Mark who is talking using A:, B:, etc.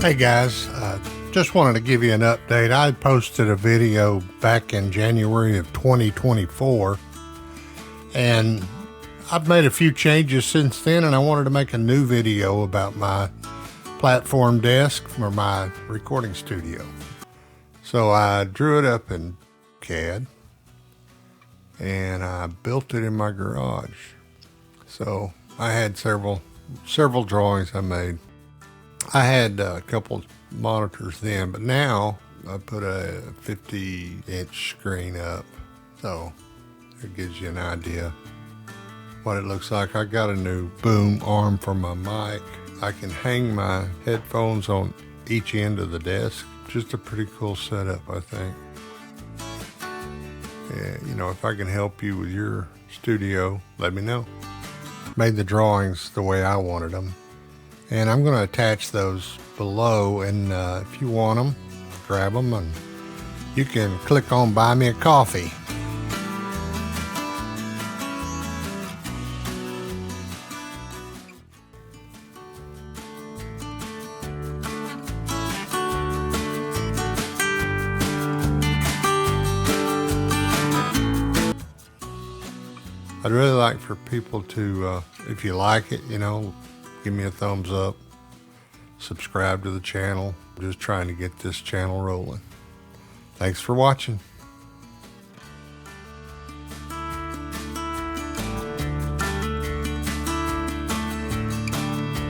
A: Hey guys, just wanted to give you an update. I posted a video back in January of 2024 and I've made a few changes since then, and I wanted to make a new video about my platform desk for my recording studio. So I drew it up in CAD and I built it in my garage. So I had several drawings I made. I had a couple monitors then, but now I put a 50-inch screen up, so it gives you an idea what it looks like. I got a new boom arm for my mic. I can hang my headphones on each end of the desk. Just a pretty cool setup, I think. Yeah, if I can help you with your studio, let me know. Made the drawings the way I wanted them. And I'm going to attach those below, and if you want them, grab them, and you can click on Buy Me a Coffee. I'd really like for people to, if you like it, give me a thumbs up, subscribe to the channel. I'm just trying to get this channel rolling. Thanks for watching.